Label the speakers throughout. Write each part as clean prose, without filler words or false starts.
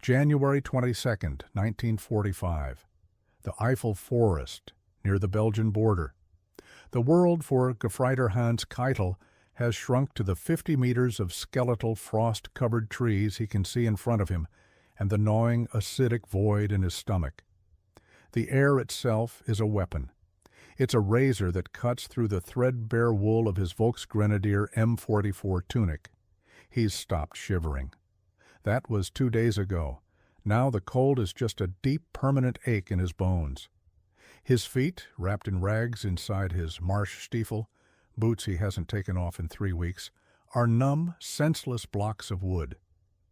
Speaker 1: January 22nd, 1945. The Eifel Forest, near the Belgian border. The world for Gefreiter Hans Keitel has shrunk to the 50 meters of skeletal frost-covered trees he can see in front of him and the gnawing acidic void in his stomach. The air itself is a weapon. It's a razor that cuts through the threadbare wool of his Volksgrenadier M44 tunic. He's stopped shivering. That was 2 days ago. Now the cold is just a deep, permanent ache in his bones. His feet, wrapped in rags inside his Marschstiefel, boots he hasn't taken off in 3 weeks, are numb, senseless blocks of wood.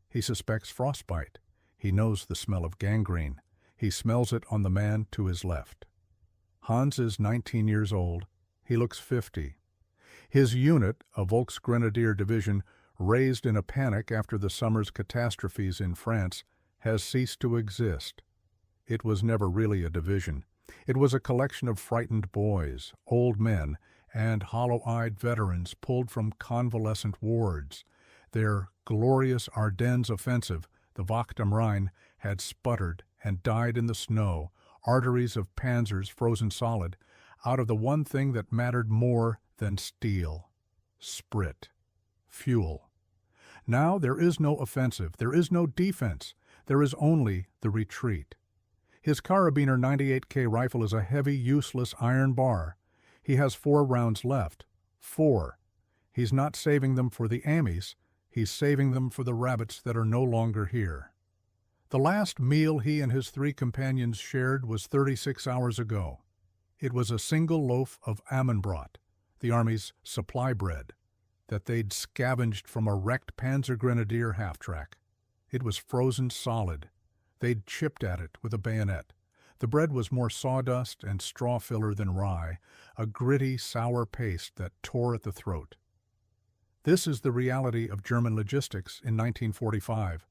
Speaker 1: He suspects frostbite. He knows the smell of gangrene. He smells it on the man to his left. Hans is 19 years old. He looks 50. His unit, a Volksgrenadier division, raised in a panic after the summer's catastrophes in France, has ceased to exist. It was never really a division. It was a collection of frightened boys, old men, and hollow-eyed veterans pulled from convalescent wards. Their glorious Ardennes offensive, the Wacht am Rhein, had sputtered and died in the snow, arteries of panzers frozen solid, out of the one thing that mattered more than steel: sprit, fuel. Now there is no offensive, there is no defense, there is only the retreat. His Karabiner 98K rifle is a heavy, useless iron bar. He has 4 rounds left. 4. He's not saving them for the Amis, he's saving them for the rabbits that are no longer here. The last meal he and his 3 companions shared was 36 hours ago. It was a single loaf of Ammenbrot, the Army's supply bread, that they'd scavenged from a wrecked Panzer Grenadier half-track. It was frozen solid. They'd chipped at it with a bayonet. The bread was more sawdust and straw filler than rye, a gritty, sour paste that tore at the throat. This is the reality of German logistics in 1945.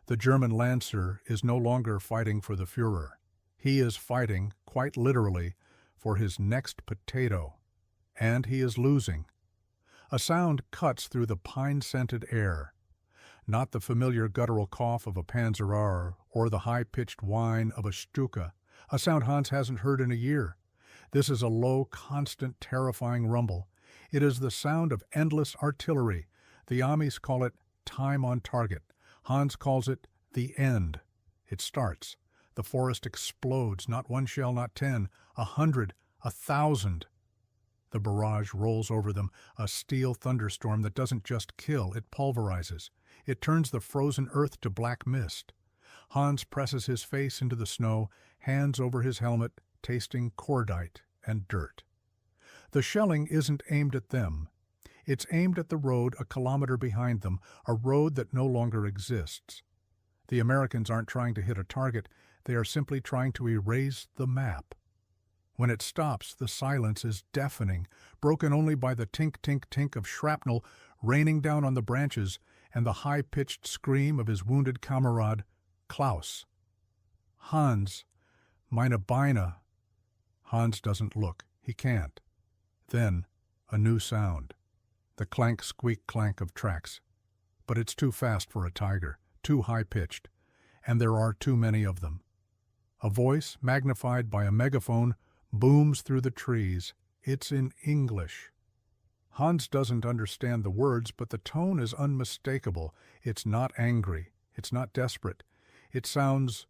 Speaker 1: The German Lancer is no longer fighting for the Führer. He is fighting, quite literally, for his next potato. And he is losing. A sound cuts through the pine-scented air. Not the familiar guttural cough of a Panzer or the high-pitched whine of a Stuka, a sound Hans hasn't heard in a year. This is a low, constant, terrifying rumble. It is the sound of endless artillery. The Amis call it time on target. Hans calls it the end. It starts. The forest explodes, not 1 shell, not 10, 100, 1,000. The barrage rolls over them, a steel thunderstorm that doesn't just kill, it pulverizes. It turns the frozen earth to black mist. Hans presses his face into the snow, hands over his helmet, tasting cordite and dirt. The shelling isn't aimed at them. It's aimed at the road a kilometer behind them, a road that no longer exists. The Americans aren't trying to hit a target, they are simply trying to erase the map. When it stops, the silence is deafening, broken only by the tink-tink-tink of shrapnel raining down on the branches and the high-pitched scream of his wounded comrade, Klaus. Hans, meine Beine. Hans doesn't look. He can't. Then, a new sound. The clank-squeak-clank of tracks. But it's too fast for a tiger, too high-pitched, and there are too many of them. A voice, magnified by a megaphone, booms through the trees. It's in English. Hans doesn't understand the words, but the tone is unmistakable. It's not angry. It's not desperate. It sounds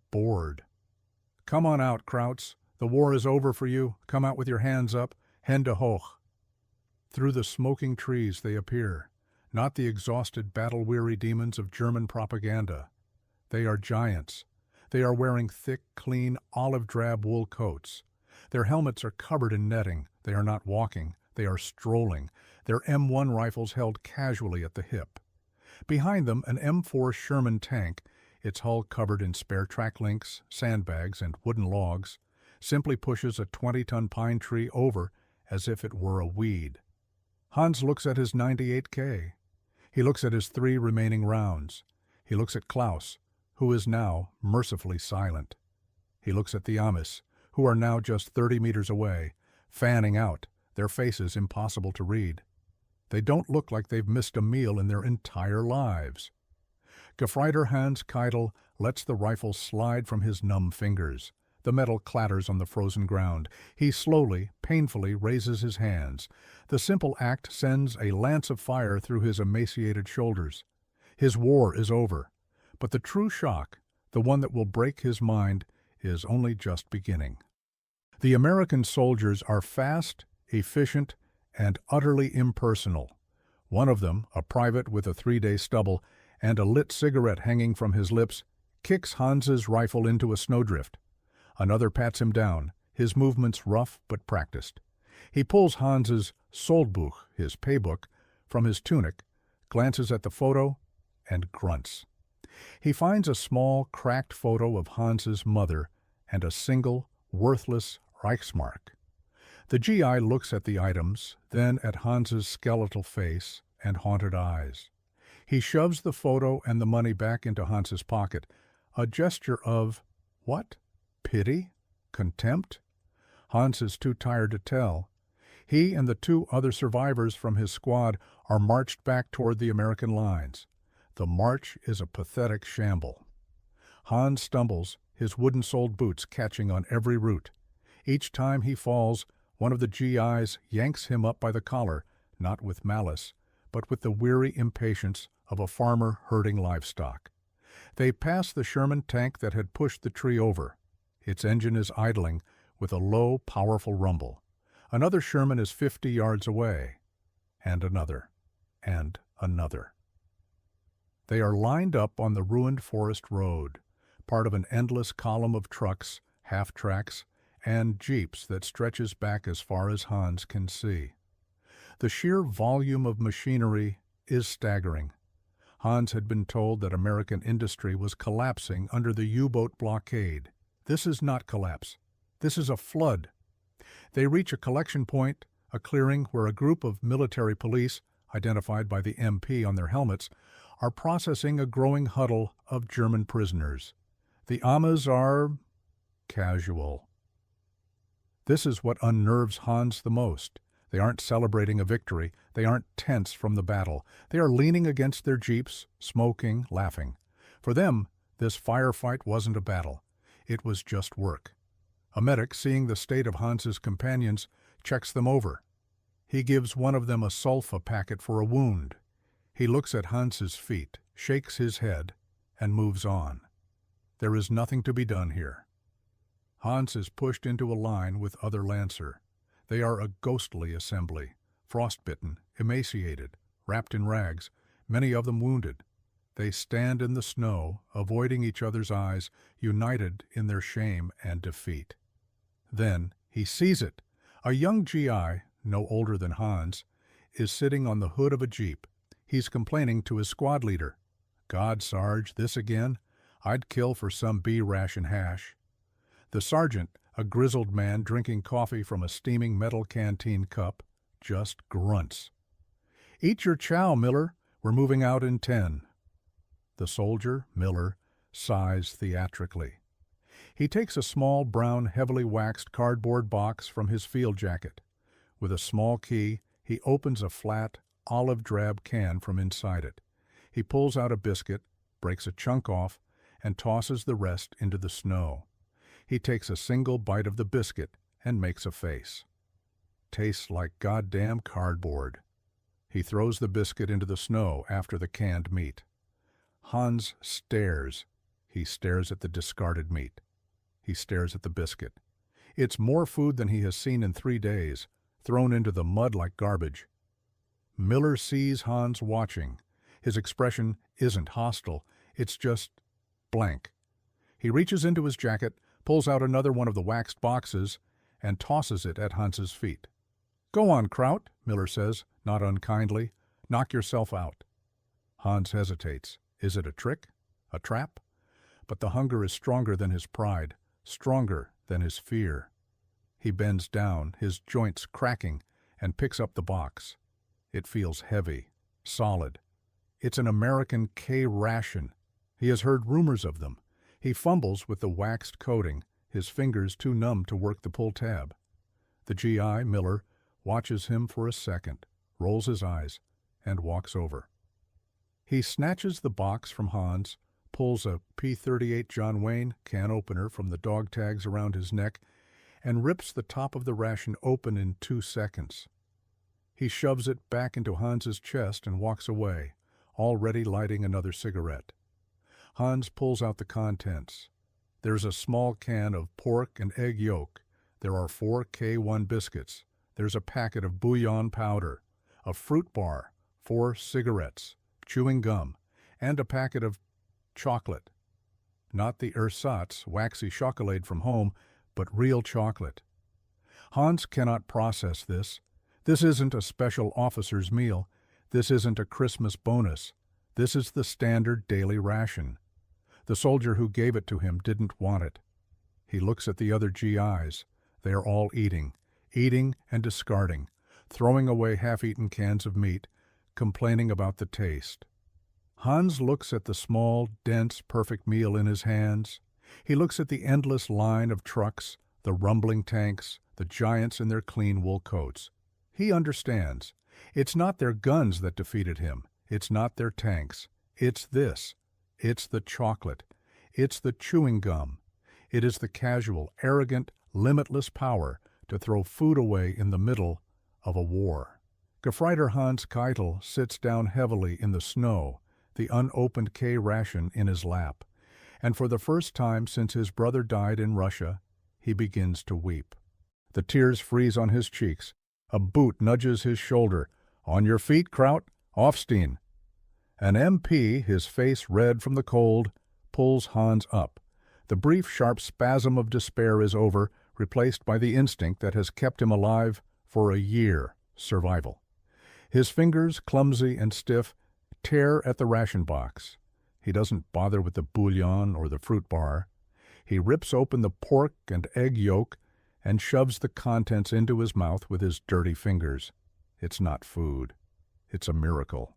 Speaker 1: bored. Come on out, Krauts. The war is over for you. Come out with your hands up. Hände hoch. Through the smoking trees they appear, not the exhausted, battle-weary demons of German propaganda. They are giants. They are wearing thick, clean, olive-drab wool coats. Their helmets are covered in netting. They are not walking. They are strolling, their M1 rifles held casually at the hip. Behind them, an M4 Sherman tank, its hull covered in spare track links, sandbags, and wooden logs, simply pushes a 20-ton pine tree over as if it were a weed. Hans looks at his 98K. He looks at his 3 remaining rounds. He looks at Klaus, who is now mercifully silent. He looks at the Amis, who are now just 30 meters away, fanning out, their faces impossible to read. They don't look like they've missed a meal in their entire lives. Gefreiter Hans Keitel lets the rifle slide from his numb fingers. The metal clatters on the frozen ground. He slowly, painfully raises his hands. The simple act sends a lance of fire through his emaciated shoulders. His war is over. But the true shock, the one that will break his mind, is only just beginning. The American soldiers are fast, efficient, and utterly impersonal. One of them, a private with a 3-day stubble and a lit cigarette hanging from his lips, kicks Hans's rifle into a snowdrift. Another pats him down, his movements rough but practiced. He pulls Hans's Soldbuch, his paybook, from his tunic, glances at the photo, and grunts. He finds a small, cracked photo of Hans's mother and a single, worthless Reichsmark. The GI looks at the items, then at Hans's skeletal face and haunted eyes. He shoves the photo and the money back into Hans's pocket, a gesture of, what? Pity? Contempt? Hans is too tired to tell. He and the 2 other survivors from his squad are marched back toward the American lines. The march is a pathetic shamble. Hans stumbles, his wooden-soled boots catching on every root. Each time he falls, one of the GIs yanks him up by the collar, not with malice, but with the weary impatience of a farmer herding livestock. They pass the Sherman tank that had pushed the tree over. Its engine is idling with a low, powerful rumble. Another Sherman is 50 yards away, and another, and another. They are lined up on the ruined forest road, part of an endless column of trucks, half-tracks, and jeeps that stretches back as far as Hans can see. The sheer volume of machinery is staggering. Hans had been told that American industry was collapsing under the U-boat blockade. This is not collapse. This is a flood. They reach a collection point, a clearing where a group of military police, identified by the MP on their helmets, are processing a growing huddle of German prisoners. The Amas are casual. This is what unnerves Hans the most. They aren't celebrating a victory. They aren't tense from the battle. They are leaning against their jeeps, smoking, laughing. For them, this firefight wasn't a battle. It was just work. A medic, seeing the state of Hans's companions, checks them over. He gives one of them a sulfa packet for a wound. He looks at Hans's feet, shakes his head, and moves on. There is nothing to be done here. Hans is pushed into a line with other Lancer. They are a ghostly assembly, frostbitten, emaciated, wrapped in rags, many of them wounded. They stand in the snow, avoiding each other's eyes, united in their shame and defeat. Then he sees it. A young GI, no older than Hans, is sitting on the hood of a jeep. He's complaining to his squad leader. "God, Sarge, this again? I'd kill for some B-ration hash." The sergeant, a grizzled man drinking coffee from a steaming metal canteen cup, just grunts. "Eat your chow, Miller. We're moving out in 10. The soldier, Miller, sighs theatrically. He takes a small, brown, heavily waxed cardboard box from his field jacket. With a small key, he opens a flat, olive-drab can from inside it. He pulls out a biscuit, breaks a chunk off, and tosses the rest into the snow. He takes a single bite of the biscuit and makes a face. Tastes like goddamn cardboard. He throws the biscuit into the snow after the canned meat. Hans stares. He stares at the discarded meat. He stares at the biscuit. It's more food than he has seen in 3 days, thrown into the mud like garbage. Miller sees Hans watching. His expression isn't hostile, it's just blank. He reaches into his jacket, pulls out another one of the waxed boxes, and tosses it at Hans's feet. "Go on, Kraut," Miller says, not unkindly. "Knock yourself out." Hans hesitates. Is it a trick? A trap? But the hunger is stronger than his pride, stronger than his fear. He bends down, his joints cracking, and picks up the box. It feels heavy, solid. It's an American K-ration. He has heard rumors of them. He fumbles with the waxed coating, his fingers too numb to work the pull tab. The GI, Miller, watches him for a second, rolls his eyes, and walks over. He snatches the box from Hans, pulls a P-38 John Wayne can opener from the dog tags around his neck and rips the top of the ration open in 2 seconds. He shoves it back into Hans's chest and walks away, already lighting another cigarette. Hans pulls out the contents. There's a small can of pork and egg yolk. There are 4 K-1 biscuits. There's a packet of bouillon powder, a fruit bar, 4 cigarettes, chewing gum, and a packet of chocolate. Not the ersatz, waxy chocolate from home, but real chocolate. Hans cannot process this. This isn't a special officer's meal. This isn't a Christmas bonus. This is the standard daily ration. The soldier who gave it to him didn't want it. He looks at the other GIs. They are all eating and discarding, throwing away half-eaten cans of meat, complaining about the taste. Hans looks at the small, dense, perfect meal in his hands. He looks at the endless line of trucks, the rumbling tanks, the giants in their clean wool coats. He understands. It's not their guns that defeated him. It's not their tanks. It's this. It's the chocolate. It's the chewing gum. It is the casual, arrogant, limitless power to throw food away in the middle of a war. Gefreiter Hans Keitel sits down heavily in the snow, the unopened K-ration in his lap, and for the first time since his brother died in Russia, he begins to weep. The tears freeze on his cheeks. A boot nudges his shoulder. "On your feet, Kraut. Aufstehen." An MP, his face red from the cold, pulls Hans up. The brief, sharp spasm of despair is over, replaced by the instinct that has kept him alive for a year: survival. His fingers, clumsy and stiff, tear at the ration box. He doesn't bother with the bouillon or the fruit bar. He rips open the pork and egg yolk and shoves the contents into his mouth with his dirty fingers. It's not food. It's a miracle.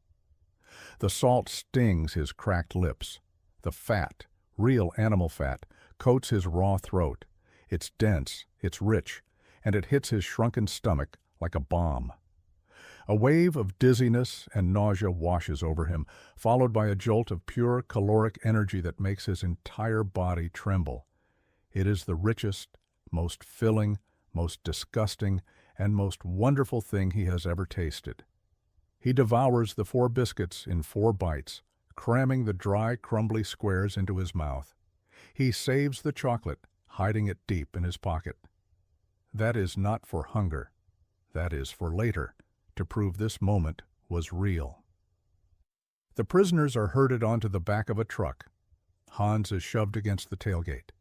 Speaker 1: The salt stings his cracked lips. The fat, real animal fat, coats his raw throat. It's dense, it's rich, and it hits his shrunken stomach like a bomb. A wave of dizziness and nausea washes over him, followed by a jolt of pure caloric energy that makes his entire body tremble. It is the richest, most filling, most disgusting, and most wonderful thing he has ever tasted. He devours the 4 biscuits in 4 bites, cramming the dry, crumbly squares into his mouth. He saves the chocolate, hiding it deep in his pocket. That is not for hunger. That is for later, to prove this moment was real. The prisoners are herded onto the back of a truck. Hans is shoved against the tailgate.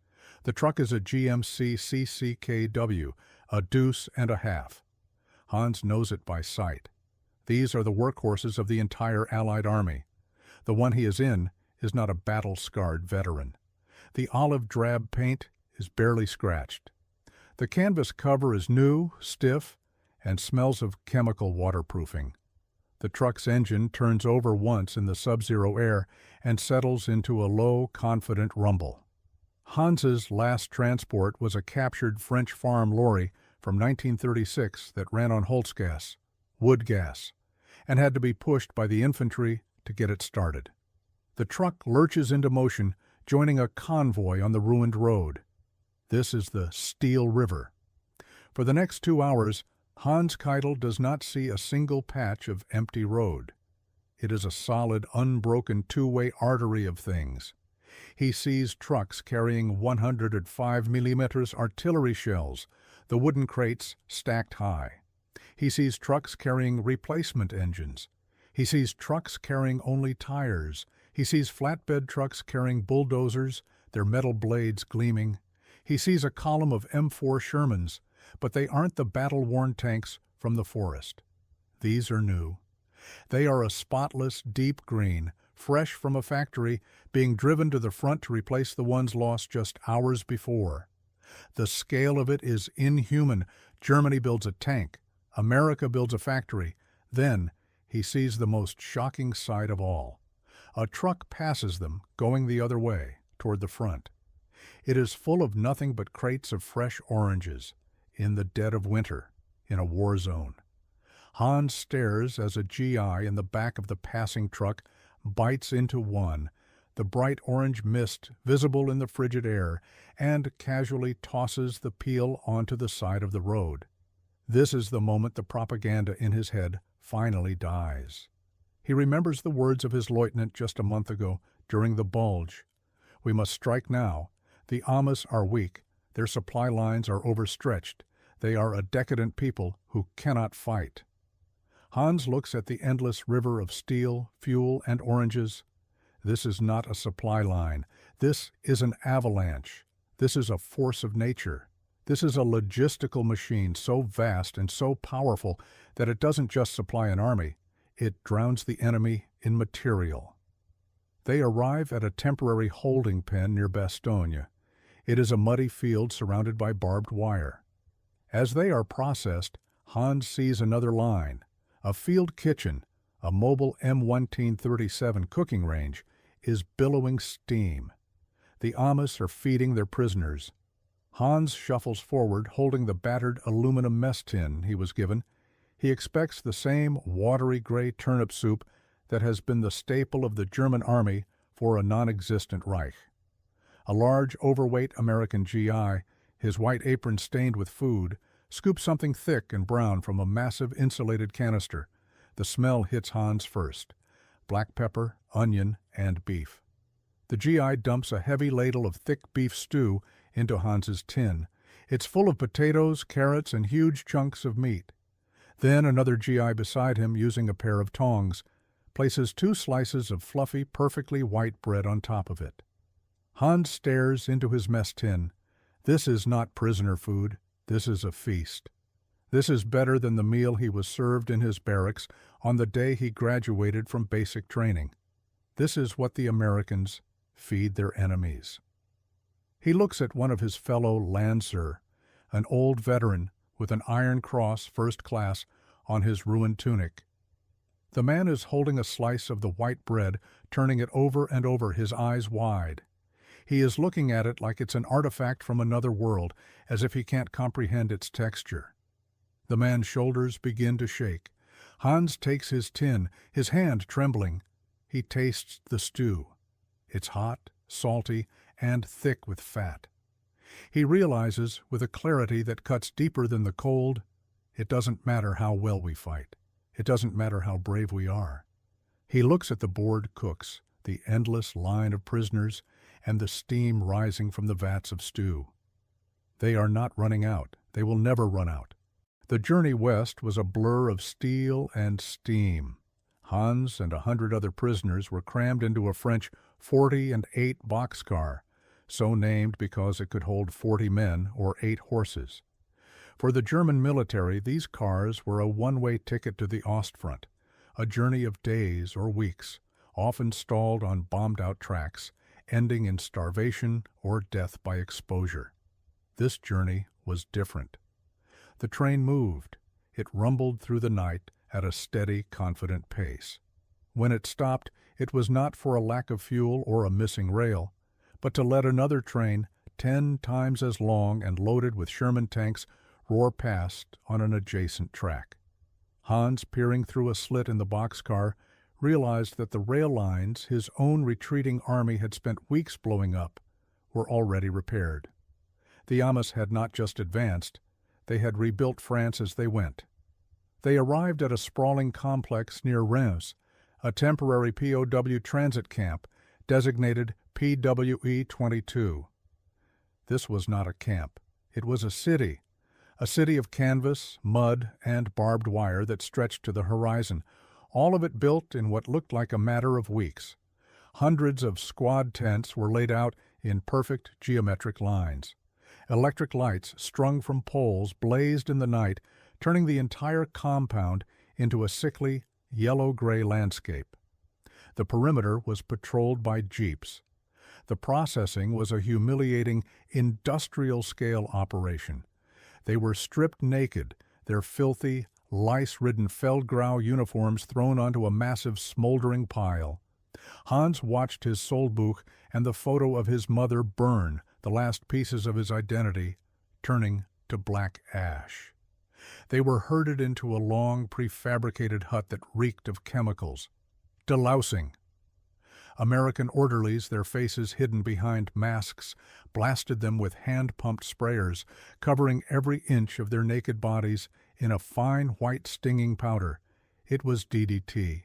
Speaker 1: The truck is a GMC CCKW, a deuce and a half. Hans knows it by sight. These are the workhorses of the entire Allied Army. The one he is in is not a battle-scarred veteran. The olive-drab paint is barely scratched. The canvas cover is new, stiff, and smells of chemical waterproofing. The truck's engine turns over once in the sub-zero air and settles into a low, confident rumble. Hans's last transport was a captured French farm lorry from 1936 that ran on Holz gas, wood gas, and had to be pushed by the infantry to get it started. The truck lurches into motion, joining a convoy on the ruined road. This is the Steel River. For the next 2 hours, Hans Keitel does not see a single patch of empty road. It is a solid, unbroken 2-way artery of things. He sees trucks carrying 105 mm artillery shells, the wooden crates stacked high. He sees trucks carrying replacement engines. He sees trucks carrying only tires. He sees flatbed trucks carrying bulldozers, their metal blades gleaming. He sees a column of M4 Shermans, but they aren't the battle-worn tanks from the forest. These are new. They are a spotless, deep green, fresh from a factory, being driven to the front to replace the ones lost just hours before. The scale of it is inhuman. Germany builds a tank. America builds a factory. Then he sees the most shocking sight of all. A truck passes them, going the other way, toward the front. It is full of nothing but crates of fresh oranges, in the dead of winter, in a war zone. Hans stares as a GI in the back of the passing truck bites into one, the bright orange mist visible in the frigid air, and casually tosses the peel onto the side of the road. This is the moment the propaganda in his head finally dies. He remembers the words of his lieutenant just a month ago during the bulge. "We must strike now. The Amish are weak. Their supply lines are overstretched. They are a decadent people who cannot fight." Hans looks at the endless river of steel, fuel, and oranges. This is not a supply line. This is an avalanche. This is a force of nature. This is a logistical machine so vast and so powerful that it doesn't just supply an army, it drowns the enemy in material. They arrive at a temporary holding pen near Bastogne. It is a muddy field surrounded by barbed wire. As they are processed, Hans sees another line. A field kitchen, a mobile M1937 cooking range, is billowing steam. The Amish are feeding their prisoners. Hans shuffles forward, holding the battered aluminum mess tin he was given. He expects the same watery gray turnip soup that has been the staple of the German army for a non-existent Reich. A large, overweight American GI, his white apron stained with food, scoops something thick and brown from a massive insulated canister. The smell hits Hans first: black pepper, onion, and beef. The GI dumps a heavy ladle of thick beef stew into Hans's tin. It's full of potatoes, carrots, and huge chunks of meat. Then another GI beside him, using a pair of tongs, places 2 slices of fluffy, perfectly white bread on top of it. Hans stares into his mess tin. This is not prisoner food. This is a feast. This is better than the meal he was served in his barracks on the day he graduated from basic training. This is what the Americans feed their enemies. He looks at one of his fellow Lancer, an old veteran with an Iron Cross First Class on his ruined tunic. The man is holding a slice of the white bread, turning it over and over, his eyes wide. He is looking at it like it's an artifact from another world, as if he can't comprehend its texture. The man's shoulders begin to shake. Hans takes his tin, his hand trembling. He tastes the stew. It's hot, salty, and thick with fat. He realizes, with a clarity that cuts deeper than the cold, it doesn't matter how well we fight. It doesn't matter how brave we are. He looks at the bored cooks, the endless line of prisoners, and the steam rising from the vats of stew. They are not running out. They will never run out. The journey west was a blur of steel and steam. Hans and 100 other prisoners were crammed into a French 40-8 boxcar, so named because it could hold 40 men or 8 horses. For the German military, these cars were a one-way ticket to the Ostfront, a journey of days or weeks, often stalled on bombed-out tracks, ending in starvation or death by exposure. This journey was different. The train moved. It rumbled through the night at a steady, confident pace. When it stopped, it was not for a lack of fuel or a missing rail, but to let another train, 10 times as long and loaded with Sherman tanks, roar past on an adjacent track. Hans, peering through a slit in the boxcar, realized that the rail lines his own retreating army had spent weeks blowing up were already repaired. The Amish had not just advanced, they had rebuilt France as they went. They arrived at a sprawling complex near Reims, a temporary POW transit camp designated PWI 22. This was not a camp. It was a city of canvas, mud, and barbed wire that stretched to the horizon, all of it built in what looked like a matter of weeks. Hundreds of squad tents were laid out in perfect geometric lines. Electric lights strung from poles blazed in the night, turning the entire compound into a sickly, yellow-gray landscape. The perimeter was patrolled by jeeps. The processing was a humiliating, industrial-scale operation. They were stripped naked, their filthy, lice-ridden Feldgrau uniforms thrown onto a massive smoldering pile. Hans watched his Soldbuch and the photo of his mother burn, the last pieces of his identity turning to black ash. They were herded into a long, prefabricated hut that reeked of chemicals. Delousing. American orderlies, their faces hidden behind masks, blasted them with hand-pumped sprayers, covering every inch of their naked bodies in a fine white stinging powder. It was DDT.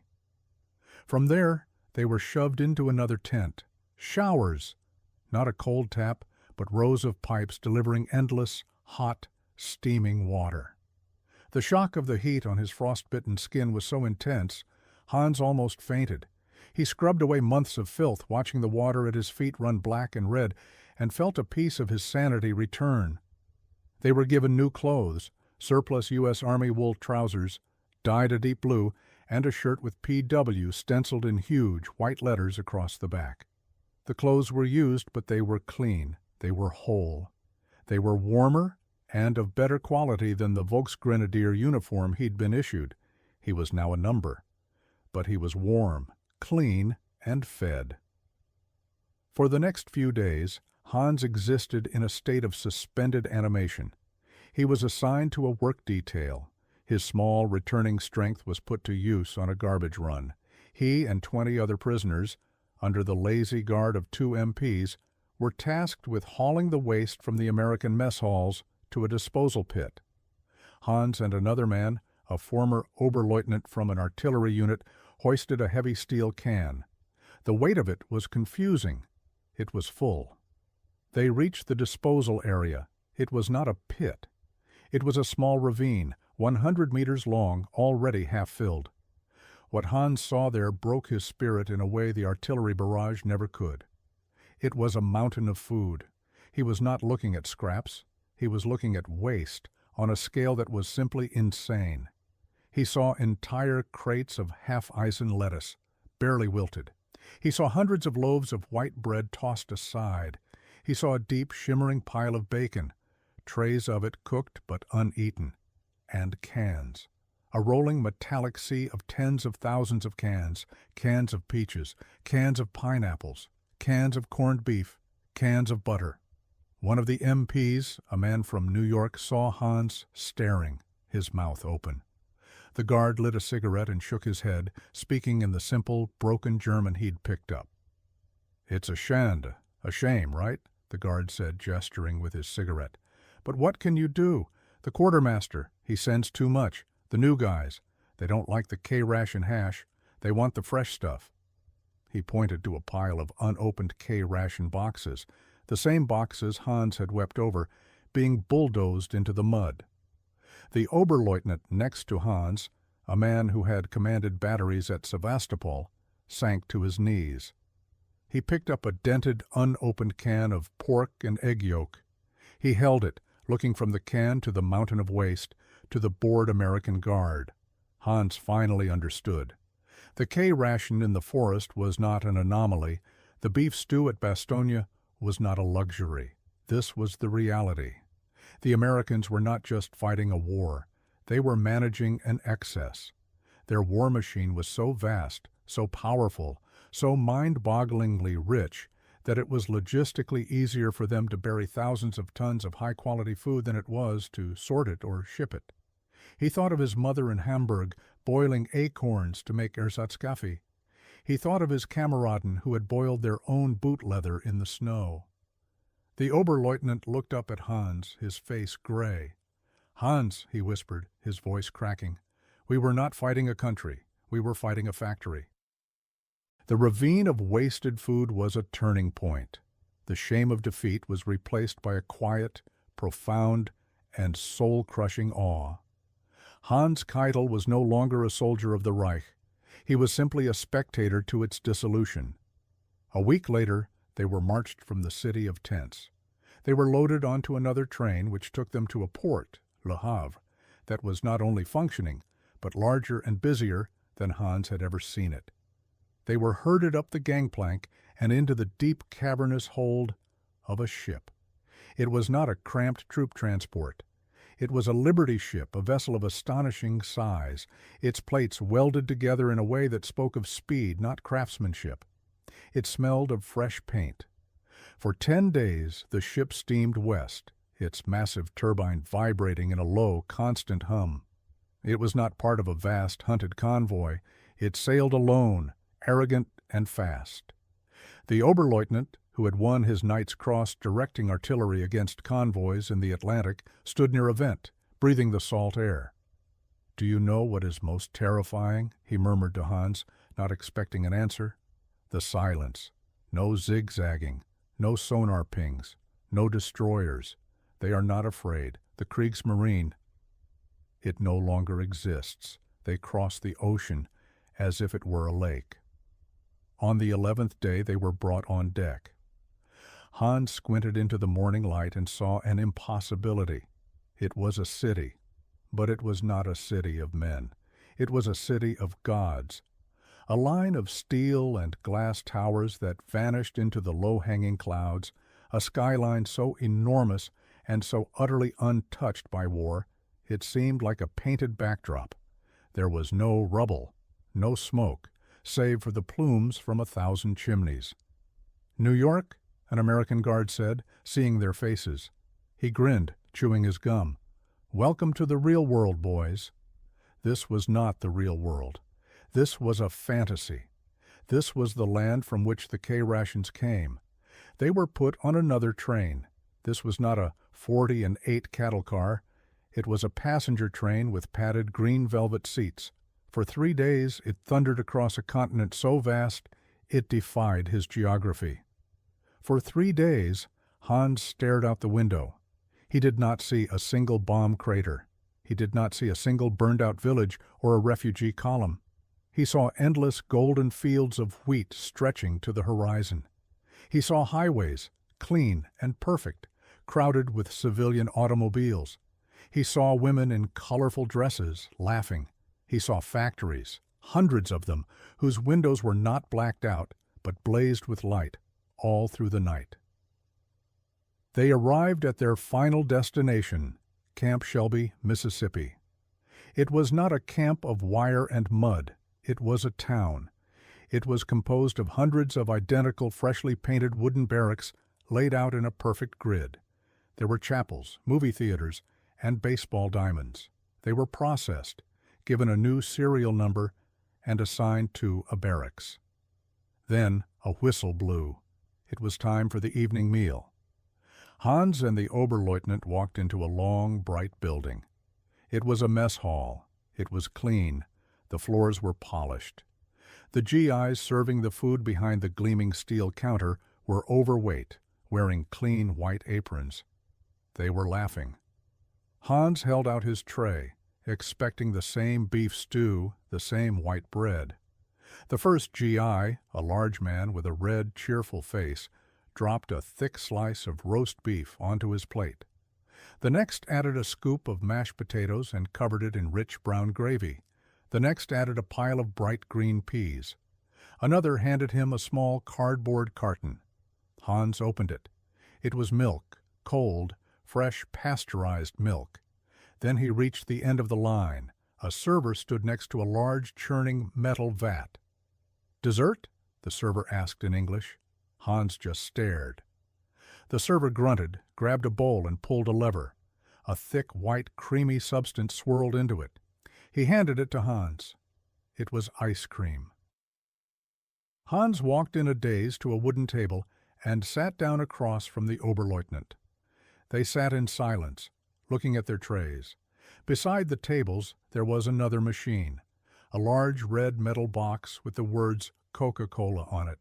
Speaker 1: From there, they were shoved into another tent. Showers! Not a cold tap, but rows of pipes delivering endless, hot, steaming water. The shock of the heat on his frostbitten skin was so intense, Hans almost fainted. He scrubbed away months of filth, watching the water at his feet run black and red, and felt a piece of his sanity return. They were given new clothes, surplus U.S. Army wool trousers, dyed a deep blue, and a shirt with PW stenciled in huge white letters across the back. The clothes were used, but they were clean. They were whole. They were warmer and of better quality than the Volksgrenadier uniform he'd been issued. He was now a number. But he was warm, clean, and fed. For the next few days, Hans existed in a state of suspended animation. He was assigned to a work detail. His small, returning strength was put to use on a garbage run. He and 20 other prisoners, under the lazy guard of 2 MPs, were tasked with hauling the waste from the American mess halls to a disposal pit. Hans and another man, a former Oberleutnant from an artillery unit, hoisted a heavy steel can. The weight of it was confusing. It was full. They reached the disposal area. It was not a pit. It was a small ravine, 100 meters long, already half filled. What Hans saw there broke his spirit in a way the artillery barrage never could. It was a mountain of food. He was not looking at scraps. He was looking at waste on a scale that was simply insane. He saw entire crates of half-icen lettuce, barely wilted. He saw hundreds of loaves of white bread tossed aside. He saw a deep, shimmering pile of bacon, trays of it cooked but uneaten, and cans. A rolling metallic sea of tens of thousands of cans, cans of peaches, cans of pineapples, cans of corned beef, cans of butter. One of the MPs, a man from New York, saw Hans staring, his mouth open. The guard lit a cigarette and shook his head, speaking in the simple, broken German he'd picked up. "It's a Schande, a shame, right?" the guard said, gesturing with his cigarette. "But what can you do? The quartermaster, he sends too much. The new guys, they don't like the K-ration hash. They want the fresh stuff." He pointed to a pile of unopened K-ration boxes, the same boxes Hans had wept over, being bulldozed into the mud. The Oberleutnant next to Hans, a man who had commanded batteries at Sevastopol, sank to his knees. He picked up a dented, unopened can of pork and egg yolk. He held it, looking from the can to the mountain of waste, to the bored American guard. Hans finally understood. The K-ration in the forest was not an anomaly. The beef stew at Bastogne was not a luxury. This was the reality. The Americans were not just fighting a war. They were managing an excess. Their war machine was so vast, so powerful, so mind-bogglingly rich that it was logistically easier for them to bury thousands of tons of high-quality food than it was to sort it or ship it. He thought of his mother in Hamburg boiling acorns to make Ersatzkaffee. He thought of his Kameraden who had boiled their own boot leather in the snow. The Oberleutnant looked up at Hans, his face gray. "Hans," he whispered, his voice cracking, "we were not fighting a country. We were fighting a factory." The ravine of wasted food was a turning point. The shame of defeat was replaced by a quiet, profound, and soul-crushing awe. Hans Keitel was no longer a soldier of the Reich. He was simply a spectator to its dissolution. A week later, they were marched from the city of tents. They were loaded onto another train which took them to a port, Le Havre, that was not only functioning, but larger and busier than Hans had ever seen it. They were herded up the gangplank and into the deep cavernous hold of a ship. It was not a cramped troop transport. It was a liberty ship, a vessel of astonishing size, its plates welded together in a way that spoke of speed, not craftsmanship. It smelled of fresh paint. For 10 days the ship steamed west, its massive turbine vibrating in a low, constant hum. It was not part of a vast, hunted convoy. It sailed alone, arrogant and fast. The Oberleutnant, who had won his Knight's Cross directing artillery against convoys in the Atlantic, stood near a vent, breathing the salt air. "Do you know what is most terrifying?" he murmured to Hans, not expecting an answer. "The silence. No zigzagging, no sonar pings, no destroyers. They are not afraid. The Kriegsmarine, it no longer exists. They cross the ocean as if it were a lake." On the 11th day they were brought on deck. Hans squinted into the morning light and saw an impossibility. It was a city, but it was not a city of men. It was a city of gods. A line of steel and glass towers that vanished into the low-hanging clouds, a skyline so enormous and so utterly untouched by war, it seemed like a painted backdrop. There was no rubble, no smoke, save for the plumes from 1,000 chimneys. "New York?" an American guard said, seeing their faces. He grinned, chewing his gum. "Welcome to the real world, boys." This was not the real world. This was a fantasy. This was the land from which the K-Rations came. They were put on another train. This was not a 40-and-8 cattle car. It was a passenger train with padded green velvet seats. For 3 days it thundered across a continent so vast it defied his geography. For 3 days Hans stared out the window. He did not see a single bomb crater. He did not see a single burned-out village or a refugee column. He saw endless golden fields of wheat stretching to the horizon. He saw highways, clean and perfect, crowded with civilian automobiles. He saw women in colorful dresses, laughing. He saw factories, hundreds of them, whose windows were not blacked out, but blazed with light, all through the night. They arrived at their final destination, Camp Shelby, Mississippi. It was not a camp of wire and mud. It was a town. It was composed of hundreds of identical, freshly painted wooden barracks laid out in a perfect grid. There were chapels, movie theaters, and baseball diamonds. They were processed, given a new serial number, and assigned to a barracks. Then a whistle blew. It was time for the evening meal. Hans and the Oberleutnant walked into a long, bright building. It was a mess hall. It was clean. The floors were polished. The GIs serving the food behind the gleaming steel counter were overweight, wearing clean white aprons. They were laughing. Hans held out his tray, expecting the same beef stew, the same white bread. The first GI, a large man with a red, cheerful face, dropped a thick slice of roast beef onto his plate. The next added a scoop of mashed potatoes and covered it in rich brown gravy. The next added a pile of bright green peas. Another handed him a small cardboard carton. Hans opened it. It was milk, cold, fresh pasteurized milk. Then he reached the end of the line. A server stood next to a large churning metal vat. "Dessert?" the server asked in English. Hans just stared. The server grunted, grabbed a bowl and pulled a lever. A thick, white, creamy substance swirled into it. He handed it to Hans. It was ice cream. Hans walked in a daze to a wooden table and sat down across from the Oberleutnant. They sat in silence, looking at their trays. Beside the tables there was another machine, a large red metal box with the words Coca-Cola on it.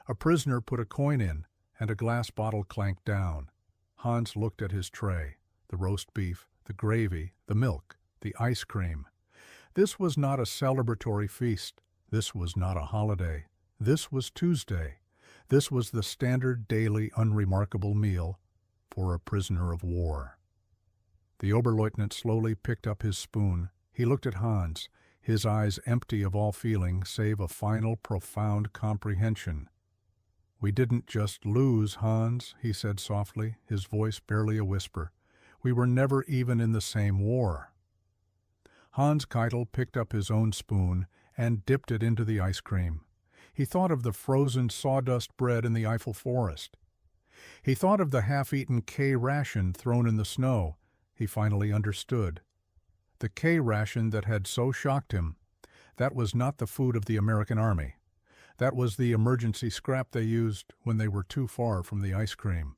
Speaker 1: A prisoner put a coin in, and a glass bottle clanked down. Hans looked at his tray, the roast beef, the gravy, the milk, the ice cream. This was not a celebratory feast. This was not a holiday. This was Tuesday. This was the standard daily unremarkable meal for a prisoner of war. The Oberleutnant slowly picked up his spoon. He looked at Hans, his eyes empty of all feeling save a final profound comprehension. "We didn't just lose, Hans," he said softly, his voice barely a whisper. "We were never even in the same war." Hans Keitel picked up his own spoon and dipped it into the ice cream. He thought of the frozen sawdust bread in the Eiffel Forest. He thought of the half-eaten K-ration thrown in the snow. He finally understood. The K-ration that had so shocked him, that was not the food of the American Army. That was the emergency scrap they used when they were too far from the ice cream.